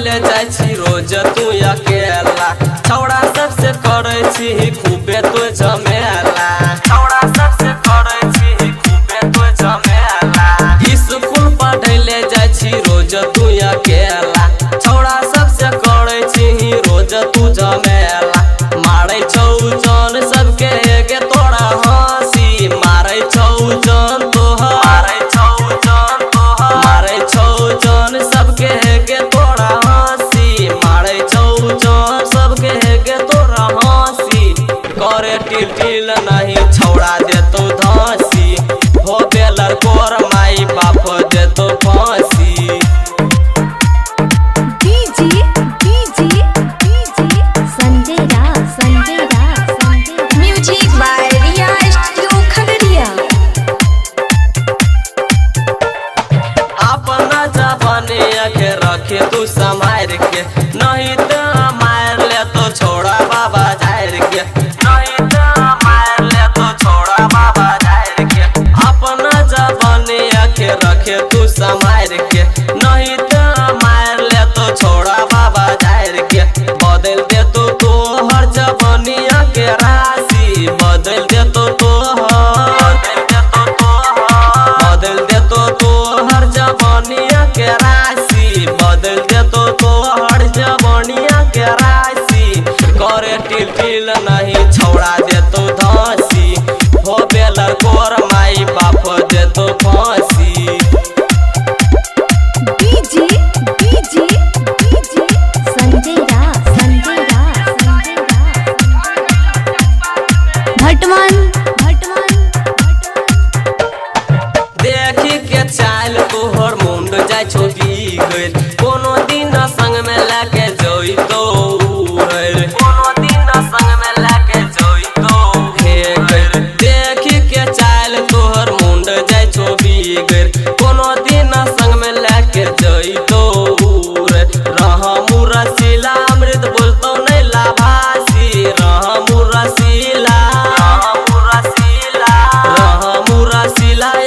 पढ़ैले जाय छी रोज तू अकेला, छौड़ा सबसे करै छी खूबे तू झमेला, छौड़ा सबसे करै छी खूबे तू झमेला। स्कूल पढ़ैले जाय छी रोज तू अकेला, छौड़ा सबसे करै छी रोज तू झमेला। मारै छौ जान सबके गे तोरा हंसी, मारै छौ जान तोहर, मारै छौ जान तोहर, मारै छौ जान सबके गे तोरा हंसी, मारै छौ जान सबके गे तोरा हंसी। करे टिल नहीं छौड़ा देतो धांसी, हो बेलर कोर माई बाप देतो फांसी। रखे तू समार के नहीं तो मार ले तो छोड़ा बाबा झार के, नहीं तो मार ले तो छोड़ा बाबा झार के। अपना जबाने के रखे तू समार के नहीं तो मार ले तो छोड़ा बाबा झार के। बदल दे तो हर जबानिया के राशि, बदल दे तो बदल दे तो हर जबानिया के राशि, बदल दे तो हर जबानिया के राशि। करे टिल नहीं छौड़ा देतो धांसी, हो बेलर कोर माई बाप देतो फांसी। देखी के चाल तोहर मुंड जाय छो बिगड़, कोनो दिन संग में लेके जोई तो कोनो दिन संग में लेके जोई तो हेगर। देखी के चाल तोहर मुंड जाय छो बिगड़, कोनो दिन संग में लेके जोई तो रहा मुरसिला अमृत बोलतो नहीं लाभासी, रहा मुरसिला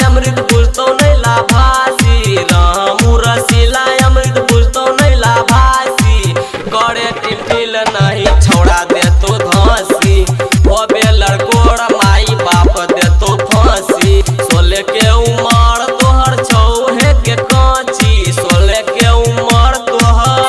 अमृत बोलतो नहीं लाभासी, रहा मुरसिला अमृत बोलतो नहीं लाभासी। करे टिल नहीं छौड़ा देतो धांसी, हो बेलर कोर माई बाप देतो फांसी। सोले के उमर तोहर छौ हे के कांची, सोले के उमर तोहर,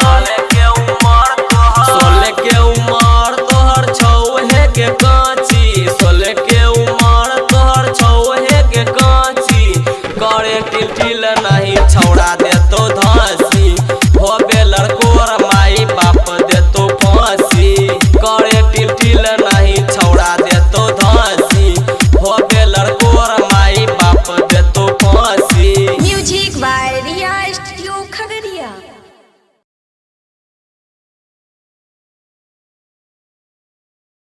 सोले के उमर तोहर छौ हे के कांची, सोले के उमर तोहर छौ हे के कांची। करे टिल नहीं छौड़ा देतो धांसी, हो बेलर कोर माई बाप देतो फांसी। करे टिल नहीं छौड़ा देतो धांसी, हो बेलर कोर माई बाप देतो फांसी।